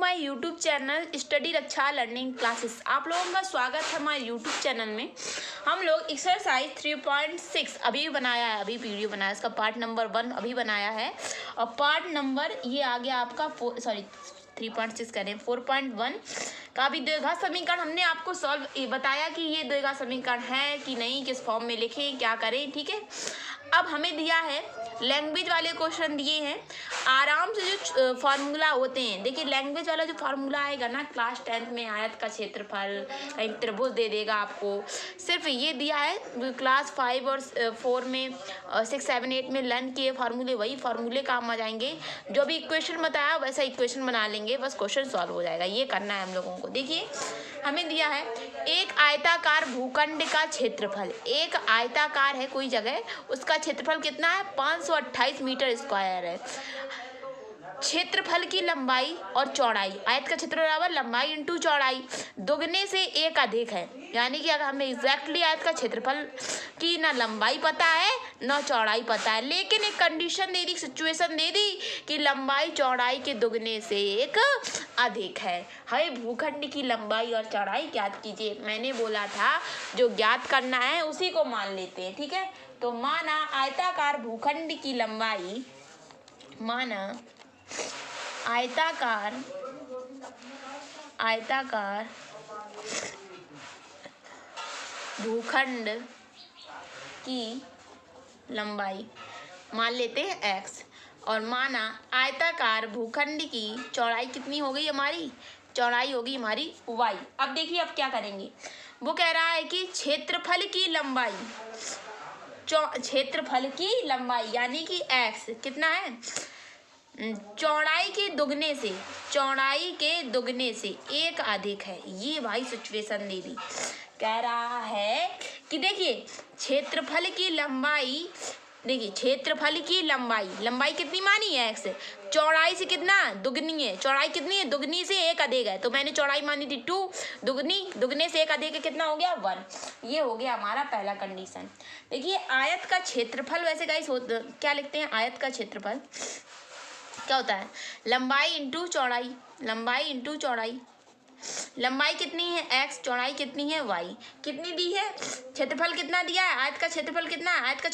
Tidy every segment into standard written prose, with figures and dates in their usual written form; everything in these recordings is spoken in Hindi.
My YouTube channel study Raksha learning classes. आप लोगों का स्वागत है हमारे यूट्यूब चैनल में। हम लोग एक्सरसाइज 3.6 अभी बनाया है, अभी वीडियो बनाया है, इसका पार्ट नंबर 1 अभी बनाया है और पार्ट नंबर ये आ गया आपका 3.6 करें 4.1 का भी द्विघात समीकरण हमने आपको सॉल्व बताया कि ये द्विघात समीकरण है कि नहीं, किस फॉर्म में लिखें, क्या करें। ठीक है, अब हमें दिया है लैंग्वेज वाले क्वेश्चन दिए हैं। आराम से जो फार्मूला होते हैं, देखिए लैंग्वेज वाला जो फार्मूला आएगा ना क्लास 10th में, आयत का क्षेत्रफल, कहीं त्रिभुज दे देगा आपको। सिर्फ ये दिया है क्लास 5 और 4 में, 6, 7, 8 में लर्न किए फार्मूले, वही फार्मूले काम आ जाएंगे। जो भी इक्वेशन बताया वैसा इक्वेशन बना लेंगे, बस क्वेश्चन सॉल्व हो जाएगा। ये करना है हम लोगों को। देखिए हमें दिया है एक आयताकार भूखंड का क्षेत्रफल। एक आयताकार है कोई जगह, उसका क्षेत्रफल कितना है? 528 मीटर स्क्वायर है। क्षेत्रफल की लंबाई और चौड़ाई, आयत का क्षेत्रफल बराबर लंबाई इंटू चौड़ाई, दोगुने से एक अधिक है। यानी कि अगर हमें एग्जैक्टली आयत का क्षेत्रफल की ना लंबाई पता है ना चौड़ाई पता है, लेकिन एक कंडीशन दे दी, सिचुएशन दे दी कि लंबाई चौड़ाई के दुगने से एक अधिक है। हमें भूखंड की लंबाई और चौड़ाई ज्ञात कीजिए। मैंने बोला था जो ज्ञात करना है उसी को मान लेते हैं। ठीक है, तो माना आयताकार भूखंड की लंबाई, माना आयताकार भूखंड की लंबाई मान लेते हैं x, और माना आयताकार भूखंड की चौड़ाई कितनी हो गई हमारी? चौड़ाई होगी हमारी y। अब देखिए अब क्या करेंगे, वो कह रहा है कि क्षेत्रफल की लंबाई, क्षेत्रफल की लंबाई यानी कि x कितना है? चौड़ाई के दुगने से एक अधिक है। ये भाई सिचुएशन दे दी। कह रहा है कि देखिए क्षेत्रफल की लंबाई, देखिए क्षेत्रफल की लंबाई कितनी मानी है? x। चौड़ाई से कितना? दुगनी है। चौड़ाई कितनी है? दुगनी से एक अधिक है। तो मैंने चौड़ाई मानी थी 2, दुगने से एक अधिक है, कितना हो गया? 1। ये हो गया हमारा पहला कंडीशन। देखिए आयत का क्षेत्रफल, वैसे गाइस क्या लिखते हैं? आयत का क्षेत्रफल क्या होता है? लंबाई इंटू चौड़ाई, लंबाई इंटू चौड़ाई। लंबाई कितनी है? x, चौड़ाई कितनी है? y। कितनी दी है? क्षेत्रफल कितना दिया है? आयत का क्षेत्रफल कितना है? आयत का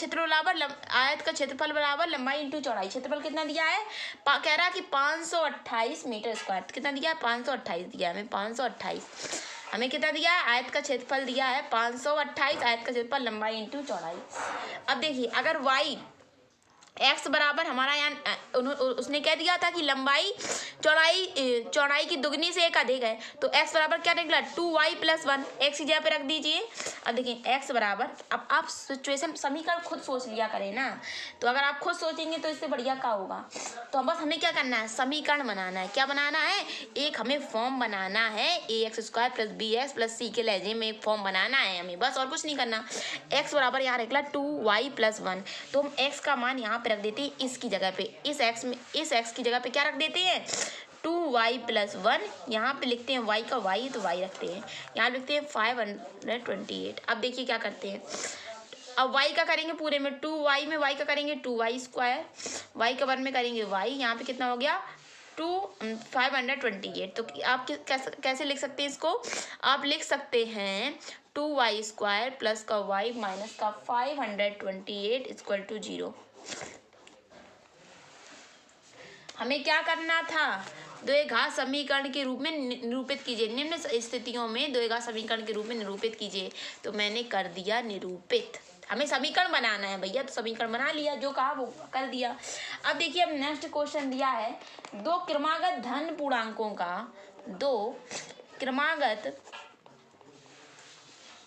क्षेत्रफल बराबर लंबाई इंटू चौड़ाई। क्षेत्रफल कितना दिया है? कह रहा है कि 528 मीटर स्क्वायर। कितना दिया है? 528 दिया है हमें, 528। हमें कितना दिया है? आयत का क्षेत्रफल दिया है 528, आयत का क्षेत्रफल लंबाई इंटू चौड़ाई। अब देखिए अगर y x बराबर हमारा यहाँ उसने कह दिया था कि लंबाई चौड़ाई की दुगनी से एक अधिक है, तो x बराबर क्या निकला? 2y + 1। x की जगह पे रख दीजिए। अब देखिए x बराबर, अब आप सिचुएशन समीकरण खुद सोच लिया करें ना, तो अगर आप खुद सोचेंगे तो इससे बढ़िया क्या होगा। तो बस हमें क्या करना है? समीकरण बनाना है। क्या बनाना है? एक हमें फॉर्म बनाना है, ax² + bx + c के लहजे में एक फॉर्म बनाना है हमें, बस और कुछ नहीं करना। x बराबर यहाँ निकला 2y + 1, तो हम x का मान यहाँ रख देते हैं इसकी जगह पे। इस x की जगह पे क्या रख देते हैं? 2y + 1। यहाँ पे लिखते हैं y का y, तो y रखते हैं। यहाँ लिखते हैं 528। अब देखिए क्या करते हैं, अब y का करेंगे पूरे में, 2y में y का करेंगे 2y², y का 1 में करेंगे y। यहाँ पे कितना हो गया? 528। तो आप कैसे लिख सकते हैं इसको? आप लिख सकते हैं 2y² प्लस का y माइनस का 528 = 0। हमें क्या करना था? द्विघात समीकरण के रूप में निरूपित कीजिए। निम्न स्थितियों में द्विघात समीकरण के रूप में निरूपित कीजिए। तो मैंने कर दिया निरूपित। हमें समीकरण बनाना है भैया, तो समीकरण बना लिया, जो कहा वो कर दिया। अब देखिए अब नेक्स्ट क्वेश्चन दिया है दो क्रमागत धन पूर्णांकों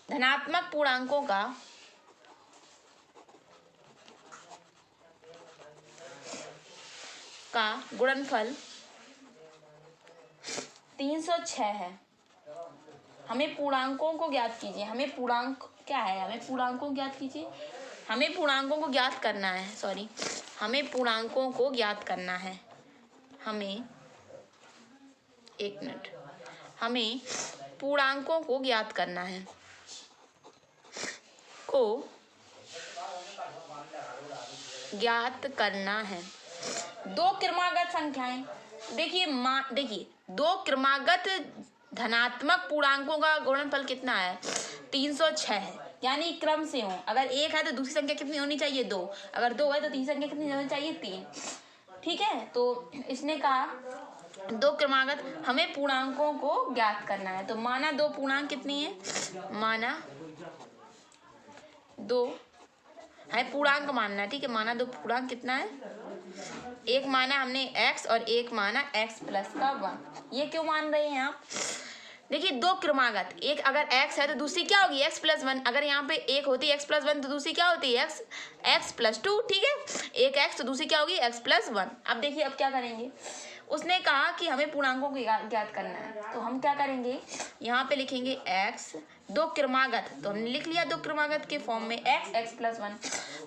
धनात्मक पूर्णांकों का गुणनफल 306 है। हमें पूर्णांकों को ज्ञात कीजिए। हमें पूर्णांक क्या है? हमें पूर्णांकों को ज्ञात कीजिए। हमें पूर्णांकों को ज्ञात करना है, हमें पूर्णांकों को ज्ञात करना है। हमें पूर्णांकों को ज्ञात करना है। दो क्रमागत संख्याएं, देखिए दो क्रमागत धनात्मक पूर्णांकों का गुणनफल कितना है? 306 है, यानी क्रम से हो। अगर एक है तो दूसरी संख्या कितनी होनी चाहिए? 2। अगर 2 है तो तीसरी संख्या कितनी होनी चाहिए? 3। ठीक है, तो इसने कहा दो क्रमागत हमें पूर्णांकों को ज्ञात करना है। तो माना दो पूर्णांक कितनी है? माना दो है पूर्णांक मानना है, ठीक है। माना दो पूर्णांक कितना है? एक माना हमने x और एक माना x प्लस का 1। ये क्यों मान रहे हैं आप? देखिए दो क्रमागत, एक अगर x है तो दूसरी क्या होगी? x plus 1। अगर यहाँ पे एक होती x प्लस 1 तो दूसरी क्या होती है? x plus 2। ठीक है, एक x तो दूसरी क्या होगी? x plus 1। अब देखिए अब क्या करेंगे, उसने कहा कि हमें पूर्णांकों को ज्ञात करना है। तो हम क्या करेंगे, यहाँ पे लिखेंगे x दो क्रमागत, तो हमने लिख लिया दो क्रमागत के फॉर्म में x प्लस 1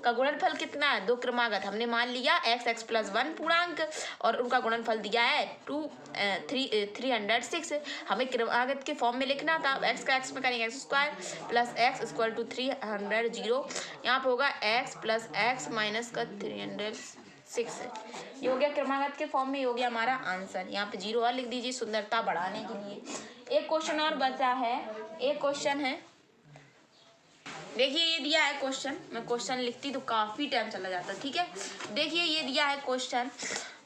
का गुणनफल कितना है? दो क्रमागत हमने मान लिया x प्लस 1 पूर्णांक और उनका गुणनफल दिया है 306। हमें क्रमागत के फॉर्म में लिखना था। x का x में करेंगे x square plus x equal to 300। यहाँ पे होगा x प्लस x माइनस का 306। ये हो गया क्रमागत के फॉर्म में, ये हो गया हमारा आंसर। यहाँ पे 0 और लिख दीजिए सुंदरता बढ़ाने के लिए। एक क्वेश्चन और बचा है, एक क्वेश्चन है, देखिए ये दिया है क्वेश्चन। मैं क्वेश्चन लिखती तो काफी टाइम चला जाता, ठीक है। देखिए ये दिया है क्वेश्चन,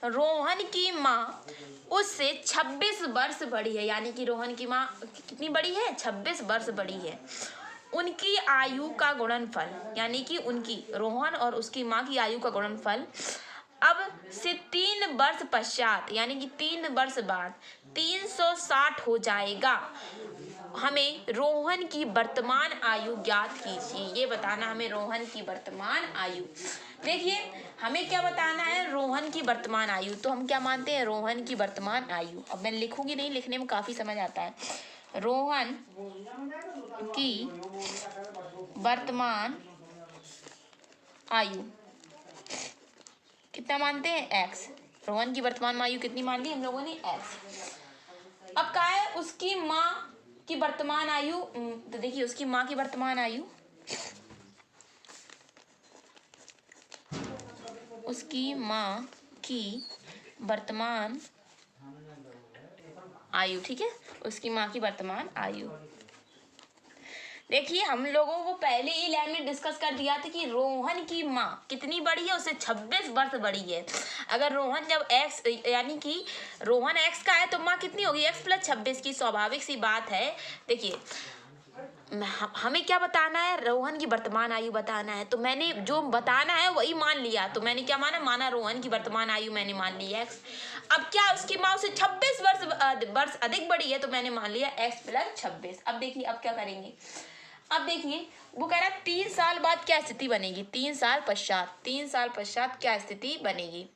रोहन की माँ उससे 26 वर्ष बड़ी है, यानी कि रोहन की माँ कितनी बड़ी है? 26 वर्ष बड़ी है। उनकी आयु का गुणनफल, यानी कि उनकी रोहन और उसकी माँ की आयु का गुणनफल अब से 3 वर्ष पश्चात, यानी कि 3 वर्ष बाद 360 हो जाएगा। हमें रोहन की वर्तमान आयु ज्ञात कीजिए। ये बताना हमें रोहन की वर्तमान आयु। देखिए हमें क्या बताना है? रोहन की वर्तमान आयु। तो हम क्या मानते हैं? रोहन की वर्तमान आयु। अब मैं लिखूंगी नहीं, लिखने में काफी समझ आता है। रोहन की वर्तमान आयु कितना मानते हैं? x। रोहन की वर्तमान आयु कितनी मान ली हम लोगों ने? x। अब क्या है? उसकी माँ की वर्तमान आयु, तो देखिए उसकी माँ की वर्तमान आयु, उसकी माँ की वर्तमान आयु, ठीक है, उसकी माँ की वर्तमान आयु। देखिए हम लोगों को पहले ही लाइन में डिस्कस कर दिया था कि रोहन की माँ कितनी बड़ी है? उससे 26 वर्ष बड़ी है। अगर रोहन जब x, यानी कि रोहन x का है तो माँ कितनी होगी? x प्लस 26 की, स्वाभाविक सी बात है। देखिए हमें क्या बताना है? रोहन की वर्तमान आयु बताना है। तो मैंने जो बताना है वही मान लिया। तो मैंने क्या माना रोहन की वर्तमान आयु मैंने मान ली x। अब क्या उसकी माँ उससे 26 वर्ष अधिक बड़ी है, तो मैंने मान लिया x प्लस 26। अब देखिए अब क्या करेंगे? अब देखिए वो कह रहा है 3 साल बाद क्या स्थिति बनेगी? 3 साल पश्चात, 3 साल पश्चात क्या स्थिति बनेगी?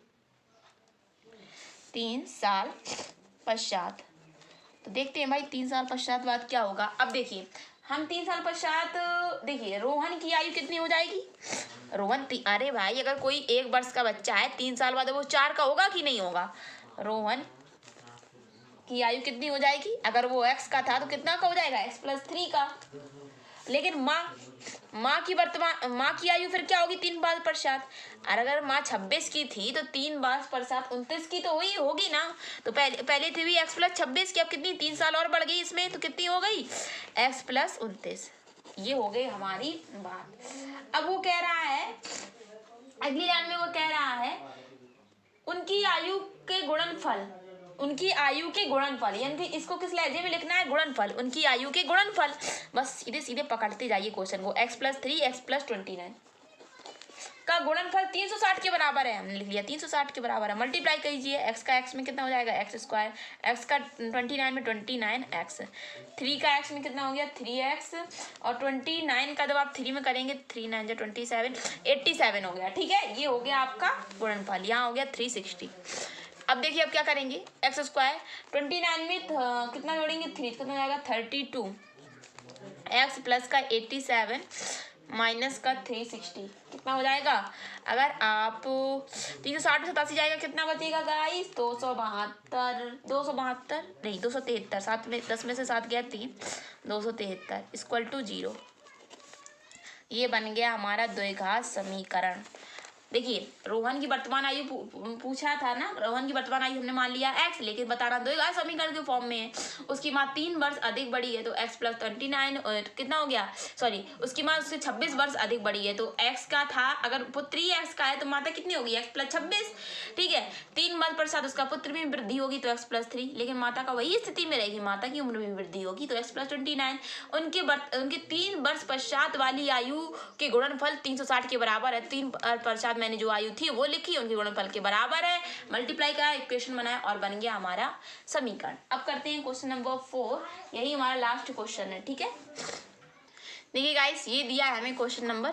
3 साल पश्चात, तो देखते हैं भाई 3 साल पश्चात बाद क्या होगा। अब देखिए हम 3 साल पश्चात, देखिए रोहन की आयु कितनी हो जाएगी? रोहन अरे भाई अगर कोई 1 वर्ष का बच्चा है 3 साल बाद वो 4 का होगा कि नहीं होगा? रोहन की आयु कितनी हो जाएगी? अगर वो x का था तो कितना का हो जाएगा? x प्लस 3 का। लेकिन माँ की आयु फिर क्या होगी? 3 वर्ष पश्चात। और अगर माँ 26 की थी तो 3 वर्ष पश्चात 29 की तो हुई होगी ना। तो पहले थी x प्लस 26 की, अब कितनी? 3 साल और बढ़ गई इसमें, तो कितनी हो गई? x plus 29। ये हो गई हमारी बात। अब वो कह रहा है, अगली लाइन में वो कह रहा है उनकी आयु के गुणनफल, उनकी आयु के गुणनफल, यानी कि इसको किस लहजे में लिखना है? गुणनफल, उनकी आयु के गुणनफल। बस सीधे सीधे पकड़ते जाइए क्वेश्चन को। x प्लस 3 x प्लस 29 का गुणनफल 360 के बराबर है। हमने लिख लिया 360 के बराबर है। मल्टीप्लाई कीजिए, x का x में कितना हो जाएगा? x स्क्वायर, x का 29 में 29x, 3 का x में कितना हो गया? 3x, और 29 का जब आप 3 में करेंगे 3 9 जो 27, 87 हो गया। ठीक है, ये हो गया आपका गुणनफल। यहाँ हो गया 360। अब देखिए अब क्या करेंगे? x स्क्वायर 29 में कितना जोड़ेंगे? 3, कितना हो जाएगा? 32, x प्लस का 87 माइनस का 360 कितना हो जाएगा? अगर आप 360 से 87 जाएगा कितना बचेगा गाइस? 272 नहीं 273, 7 में 10 में से 7 गया 3, 273 इक्वल टू 0। ये बन गया हमारा द्विघात समीकरण। देखिए रोहन की वर्तमान आयु पूछा था ना, रोहन की वर्तमान आयु हमने मान लिया x, लेकिन बताना दो समीकरण के फॉर्म में है। उसकी माँ 3 वर्ष अधिक बड़ी है तो x प्लस 29 कितना हो गया, सॉरी उसकी माँ उससे 26 वर्ष अधिक बड़ी है तो x का था, अगर पुत्री x का है तो माता कितनी होगी x प्लस 26, ठीक है। 3 वर्ष पश्चात उसका पुत्र में वृद्धि होगी तो x प्लस 3, लेकिन माता का वही स्थिति में रहेगी, माता की उम्र में वृद्धि होगी तो x प्लस 29। उनके 3 वर्ष पश्चात वाली आयु के गुणनफल 360 के बराबर है। 3 पश्चात मैंने जो आयु थी वो लिखी, उनके गुणनफल के बराबर है, मल्टीप्लाई का इक्वेशन बनाया और बन गया हमारा समीकरण। अब करते हैं क्वेश्चन नंबर 4, यही हमारा लास्ट क्वेश्चन है, ठीक है। देखिए गाइस, ये दिया है हमें क्वेश्चन नंबर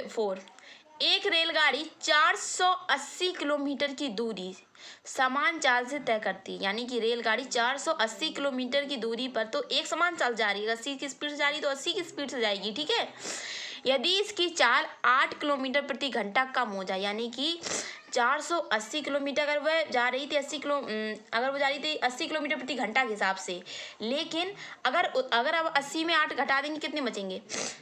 4। एक रेलगाड़ी 480 किलोमीटर की दूरी समान चाल से तय करती है, यानी कि रेलगाड़ी 480 किलोमीटर की दूरी पर तो एक समान चाल जा रही है, 80 की स्पीड से जा रही है तो 80 की स्पीड से जाएगी, ठीक है। यदि इसकी चाल 8 किलोमीटर प्रति घंटा कम हो जाए, यानी कि 480 किलोमीटर अगर वह जा रही थी 80 किलोमीटर प्रति घंटा के हिसाब से, लेकिन अगर अब 80 में 8 घटा देंगे कितने बचेंगे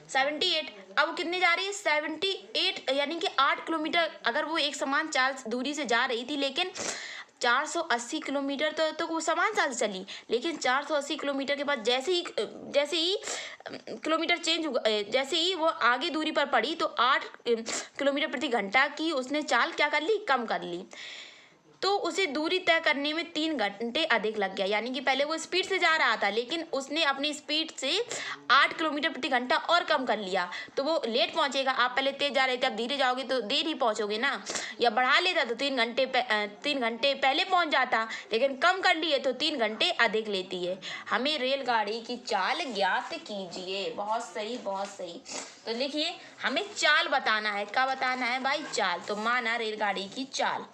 78। अब कितने जा रही है 78, यानी कि 8 किलोमीटर अगर वो एक समान चाल दूरी से जा रही थी, लेकिन 480 किलोमीटर तो वो समान चाल से चली, लेकिन 480 किलोमीटर के बाद जैसे ही किलोमीटर चेंज हुआ, जैसे ही वो आगे दूरी पर पड़ी तो 8 किलोमीटर प्रति घंटा की उसने चाल क्या कर ली, कम कर ली, तो उसे दूरी तय करने में 3 घंटे अधिक लग गया। यानी कि पहले वो स्पीड से जा रहा था, लेकिन उसने अपनी स्पीड से 8 किलोमीटर प्रति घंटा और कम कर लिया, तो वो लेट पहुंचेगा। आप पहले तेज जा रहे थे, अब धीरे जाओगे तो देर ही पहुंचोगे ना, या बढ़ा लेता तो 3 घंटे पहले पहुंच जाता, लेकिन कम कर लिए तो 3 घंटे अधिक लेती है। हमें रेलगाड़ी की चाल ज्ञात कीजिए। बहुत सही, बहुत सही। तो देखिए हमें चाल बताना है, क्या बताना है भाई, चाल। तो माना रेलगाड़ी की चाल,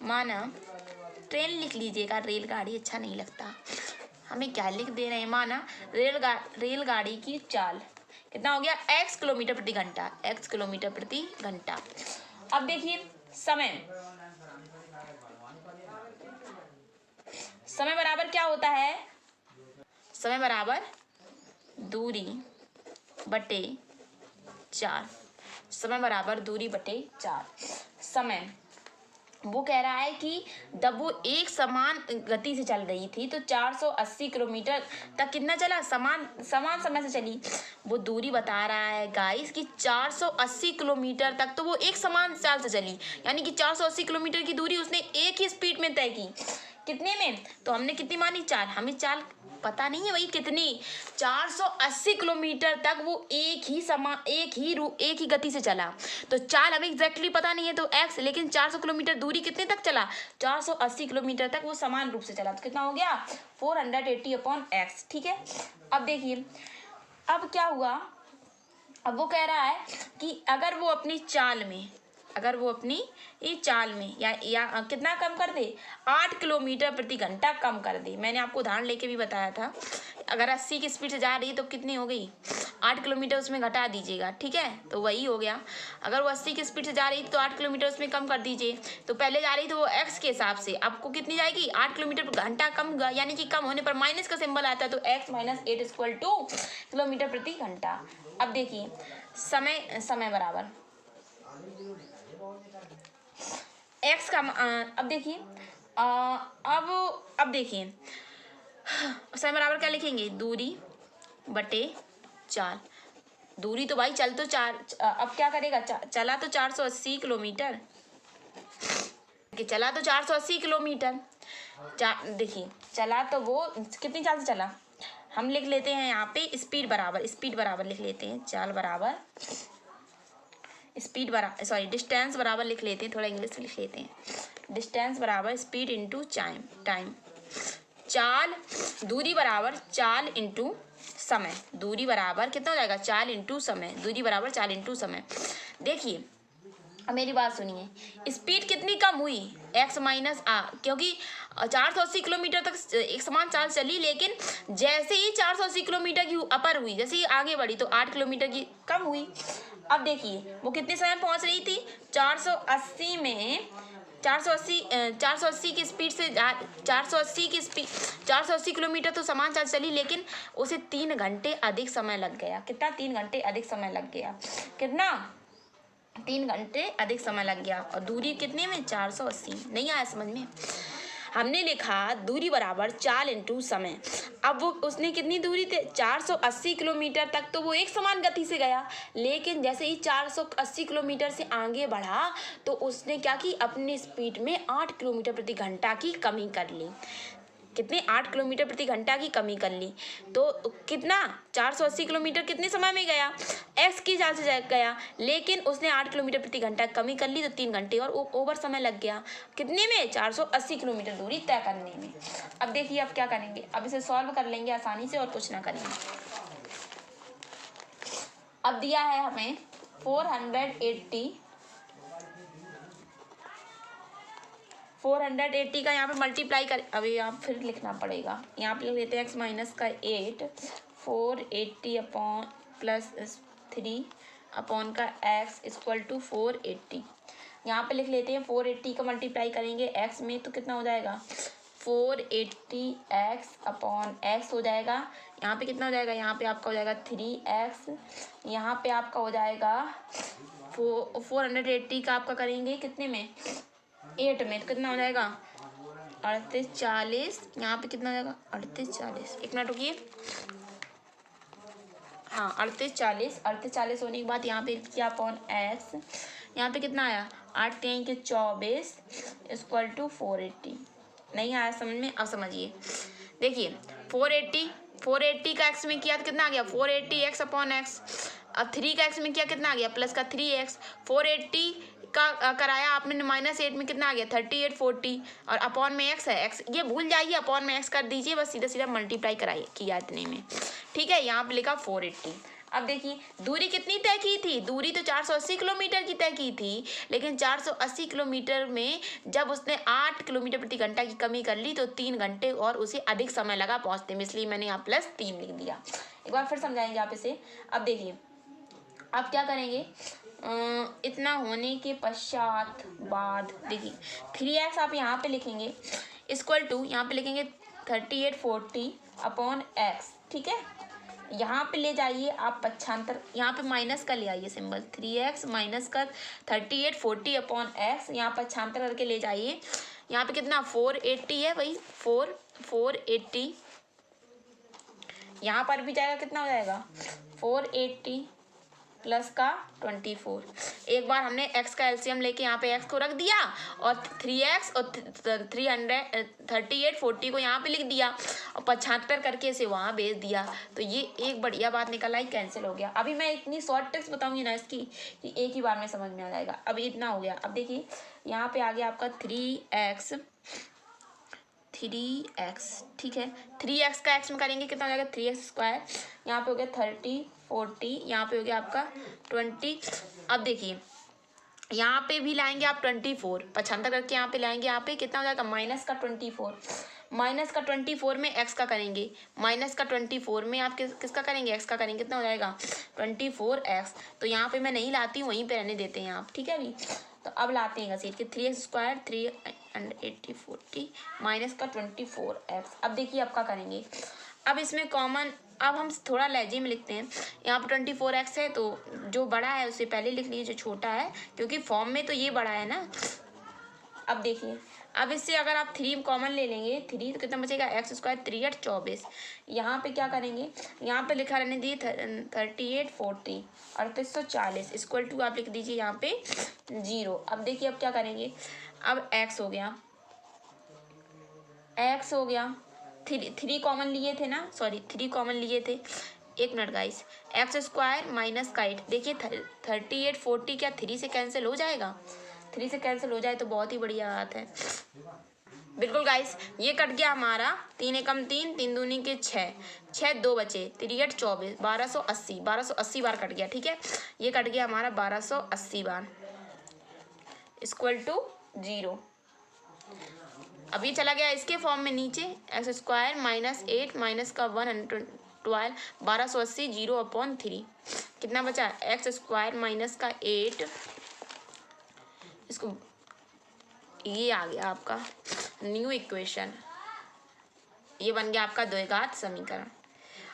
माना ट्रेन लिख लीजिएगा, रेलगाड़ी अच्छा नहीं लगता, हमें क्या लिख दे रहे हैं, माना रेलगाड़ी की चाल कितना हो गया x किलोमीटर प्रति घंटा, x किलोमीटर प्रति घंटा। अब देखिए समय बराबर क्या होता है, समय बराबर दूरी बटे 4, समय बराबर दूरी बटे 4। समय वो कह रहा है कि जब वो एक समान गति से चल रही थी तो 480 किलोमीटर तक कितना चला, समान समय से चली। वो दूरी बता रहा है गाइस कि 480 किलोमीटर तक तो वो एक समान चाल से चली, यानी कि 480 किलोमीटर की दूरी उसने एक ही स्पीड में तय की। कितने में, तो हमने कितनी मानी 4, हमें चाल पता नहीं है वही कितनी, 480 किलोमीटर तक वो एक ही गति से चला। तो चाल हमें एग्जैक्टली पता नहीं है तो x, लेकिन 400 किलोमीटर दूरी कितने तक चला, 480 किलोमीटर तक वो समान रूप से चला, तो कितना हो गया 480/x, ठीक है। अब देखिए अब क्या हुआ, अब वो कह रहा है कि अगर वो अपनी चाल में या कितना कम कर दे, 8 किलोमीटर प्रति घंटा कम कर दे। मैंने आपको उदाहरण लेके भी बताया था, अगर 80 की स्पीड से जा रही तो कितनी हो गई 8 किलोमीटर उसमें घटा दीजिएगा, ठीक है, तो वही हो गया। अगर वो 80 की स्पीड से जा रही तो 8 किलोमीटर उसमें कम कर दीजिए, तो पहले जा रही तो वो x के हिसाब से, आपको कितनी जाएगी 8 किलोमीटर घंटा कम, यानी कि कम होने पर माइनस का सिंबल आता है, तो x - 8 = किलोमीटर प्रति घंटा। अब देखिए समय बराबर x का अब देखिए अब देखिए समय बराबर क्या लिखेंगे, दूरी बटे 4। दूरी तो भाई चल तो 4, अब क्या करेगा, चला तो 480 किलोमीटर, चला तो 480 किलोमीटर, देखिए चला तो वो कितनी चाल से चला, हम लिख लेते हैं यहाँ पे स्पीड बराबर लिख लेते हैं, चाल बराबर डिस्टेंस बराबर लिख लेते हैं, थोड़ा इंग्लिश में लिख लेते हैं, डिस्टेंस बराबर स्पीड इंटू टाइम। चाल दूरी बराबर चाल इंटू समय, दूरी बराबर कितना हो जाएगा, चाल इंटू समय, दूरी बराबर चाल इंटू समय। देखिए अब मेरी बात सुनिए, स्पीड कितनी कम हुई, x - क्योंकि 480 किलोमीटर तक एक समान चाल चली, लेकिन जैसे ही 480 किलोमीटर की अपर हुई, जैसे ही आगे बढ़ी तो 8 किलोमीटर की कम हुई। अब देखिए वो कितने समय पहुंच रही थी, 480 की स्पीड से 480 किलोमीटर तो समान चाल चली, लेकिन उसे 3 घंटे अधिक समय लग गया। कितना, 3 घंटे अधिक समय लग गया। कितना, 3 घंटे अधिक समय लग गया। और दूरी कितने में 480। नहीं आया समझ में? हमने लिखा दूरी बराबर चाल इंटू समय। अब वो उसने कितनी दूरी थे 480 किलोमीटर तक, तो वो एक समान गति से गया। लेकिन जैसे ही 480 किलोमीटर से आगे बढ़ा तो उसने क्या की, अपनी स्पीड में 8 किलोमीटर प्रति घंटा की कमी कर ली। कितने 8 किलोमीटर प्रति घंटा की कमी कर ली। तो कितना 480 किलोमीटर कितने समय में गया, एक्स की चाल से गया, लेकिन उसने 8 किलोमीटर प्रति घंटा कमी कर ली तो 3 घंटे और ओवर समय लग गया। कितने में 480 किलोमीटर दूरी तय करने में। अब देखिए अब क्या करेंगे, अब इसे सॉल्व कर लेंगे आसानी से और कुछ ना करेंगे। अब दिया है हमें 480 का यहाँ पे मल्टीप्लाई कर, अभी आप फिर लिखना पड़ेगा। यहाँ पे लिख लेते हैं x माइनस का 8 480 अपॉन प्लस 3 अपॉन का x इक्वल टू 480। यहाँ पे लिख लेते हैं 480 का मल्टीप्लाई करेंगे x में तो कितना हो जाएगा 480x अपॉन x हो जाएगा। यहाँ पे कितना हो जाएगा, यहाँ पे आपका हो जाएगा 3x, यहाँ पे आपका हो जाएगा 480 का आपका करेंगे कितने में 8 में, तो कितना हो जाएगा 38 40। यहाँ पे कितना हो जाएगा 38 40, एक मिनट रुकिए। हाँ 38 40 होने के बाद यहाँ पे किया अपॉन एक्स, यहाँ पे कितना आया 8 3 के 24 इक्वल टू 480। नहीं आया समझ में? अब समझिए, देखिए 480 का एक्स में किया तो कितना आ गया 480 एक्स अपॉन एक्स। अब 3 का एक्स में किया कितना आ गया प्लस का 3x। 480 का कराया आपने -8 में कितना आ गया 38 40 और अपॉन में x है, x ये भूल जाइए, अपॉन में x कर दीजिए, बस सीधा सीधा मल्टीप्लाई कराइए किया इतने में। ठीक है, यहाँ पे लिखा 480। अब देखिए दूरी कितनी तय की थी, दूरी तो 480 किलोमीटर की तय की थी, लेकिन 480 किलोमीटर में जब उसने 8 किलोमीटर प्रति घंटा की कमी कर ली तो 3 घंटे और उसे अधिक समय लगा पहुँचने में, इसलिए मैंने यहाँ +3 लिख दिया। एक बार फिर समझाएंगे आप इसे। अब देखिए अब क्या करेंगे, इतना होने के पश्चात बाद देखिए 3x आप यहाँ पे लिखेंगे इक्वल टू, यहाँ पे लिखेंगे 38 40 अपॉन x। ठीक है, यहाँ पे ले जाइए आप पक्षांतर, यहाँ पे माइनस का ले आइए सिंबल, 3x माइनस का 38 40 अपॉन x, यहाँ पक्षांतर करके ले जाइए। यहाँ पे कितना 480 है, वही 480, यहाँ पर भी जाएगा कितना हो जाएगा 480 प्लस का 24। एक बार हमने x का एलसीएम लेके यहाँ पे x को रख दिया और 3x और 38 40 को यहाँ पे लिख दिया और 75 करके इसे वहाँ भेज दिया, तो ये एक बढ़िया बात निकल आई, कैंसिल हो गया। अभी मैं इतनी शॉर्ट ट्रिक्स बताऊंगी ना इसकी कि एक ही बार में समझ में आ जाएगा। अब इतना हो गया। अब देखिए यहाँ पे आ गया आपका 3x, ठीक है, 3x का x में करेंगे कितना हो जाएगा 3x स्क्वायर, यहाँ पे हो गया 30 40, यहाँ पे हो गया आपका 20। अब देखिए यहाँ पे भी लाएंगे आप 24, 75 करके यहाँ पे लाएंगे, यहाँ पे कितना हो जाएगा माइनस का 24 में x का करेंगे, माइनस का 24 में आप किसका करेंगे x का करेंगे, कितना हो जाएगा 24x। तो यहाँ पे मैं नहीं लाती हूँ, वहीं पे रहने देते हैं आप। ठीक है अभी, तो अब लाते हैं घसीट के 3x स्क्वायर 380 40 माइनस का 24x। अब देखिए अब क्या करेंगे, अब इसमें कॉमन, अब हम थोड़ा लहजे में लिखते हैं। यहाँ पर 24x है तो जो बड़ा है उसे पहले लिख लीजिए, जो छोटा है, क्योंकि फॉर्म में तो ये बड़ा है ना। अब देखिए अब इससे अगर आप 3 कॉमन ले लेंगे 3 तो कितना बचेगा x स्क्वायर 3 8 24। यहाँ पे क्या करेंगे, यहाँ पे लिखा रहने दिए 38 40 3840 इक्वल टू आप लिख दीजिए यहाँ पे 0। अब देखिए अब क्या करेंगे, अब x हो गया 3 कॉमन लिए थे ना, सॉरी 3 कॉमन लिए थे, एक minute guys, x square minus का 8। देखिए 38 40 क्या 3 से कैंसिल हो जाएगा, 3 से कैंसिल हो जाए तो बहुत ही बढ़िया बात है। बिल्कुल गाइस, ये कट गया हमारा 3 एकम 3 3 दूनी के 6 2 बचे 3 8 24 1280 बार कट गया। ठीक है, ये कट गया हमारा 1280 बार इक्वल टू 0। अब ये चला गया इसके फॉर्म में नीचे, एक्स स्क्वायर माइनस 8 माइनस का 112 1280 0/3 कितना बचा एक्स स्क्वायर माइनस का 8, इसको ये आ गया आपका न्यू इक्वेशन, ये बन गया आपका द्विघात समीकरण।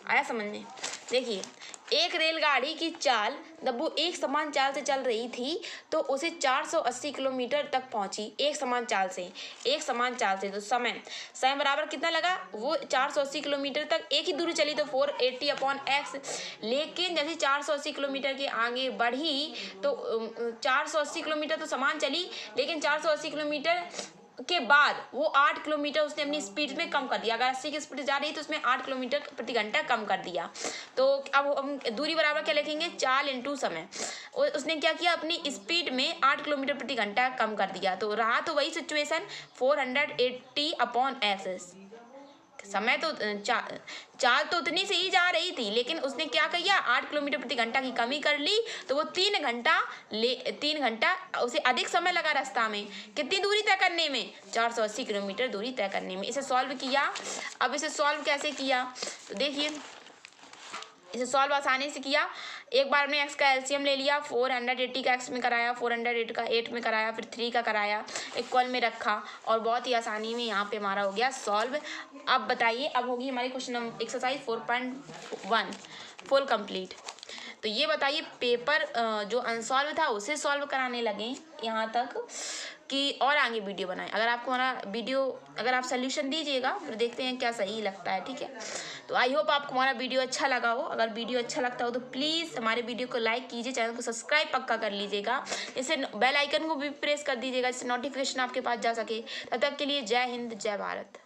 आया समझ में? देखिए एक रेलगाड़ी की चाल जब वो एक समान चाल से चल रही थी तो उसे 480 किलोमीटर तक पहुंची। एक समान चाल से तो समय बराबर कितना लगा, वो 480 किलोमीटर तक एक ही दूरी चली तो 480/x। लेकिन जैसे 480 किलोमीटर के आगे बढ़ी तो 480 किलोमीटर तो समान चली, लेकिन 480 किलोमीटर के बाद वो 8 किलोमीटर उसने अपनी स्पीड में कम कर दिया। अगर 80 की स्पीड जा रही तो उसमें 8 किलोमीटर प्रति घंटा कम कर दिया। तो अब हम दूरी बराबर क्या लिखेंगे, चाल इंटू समय। उसने क्या किया, अपनी स्पीड में 8 किलोमीटर प्रति घंटा कम कर दिया। तो रहा तो वही सिचुएशन 480/x। समय तो चाल तो उतनी से ही जा रही थी, लेकिन उसने क्या किया, 8 किलोमीटर प्रति घंटा की कमी कर ली। तो वो 3 घंटा उसे अधिक समय लगा रास्ता में कितनी दूरी तय करने में, 480 किलोमीटर दूरी तय करने में। इसे सॉल्व किया। अब इसे सॉल्व कैसे किया, तो देखिए इसे सॉल्व आसानी से किया। एक बार हमने x का एलसीएम ले लिया, 480 का x में कराया, 408 का 8 में कराया, फिर 3 का कराया, इक्वल में रखा और बहुत ही आसानी में यहाँ पे हमारा हो गया सॉल्व। अब बताइए, अब होगी हमारी question number exercise 4.1 full complete. तो ये बताइए पेपर जो अनसॉल्व था उसे सॉल्व कराने लगे यहाँ तक कि और आगे वीडियो बनाएं। अगर आपको हमारा वीडियो, अगर आप सोल्यूशन दीजिएगा फिर देखते हैं क्या सही लगता है, ठीक है। तो आई होप आपको हमारा वीडियो अच्छा लगा हो। अगर वीडियो अच्छा लगता हो तो प्लीज़ हमारे वीडियो को लाइक कीजिए, चैनल को सब्सक्राइब पक्का कर लीजिएगा, जैसे बेल आइकन को भी प्रेस कर दीजिएगा जिससे नोटिफिकेशन आपके पास जा सके। तब तक के लिए जय हिंद, जय भारत।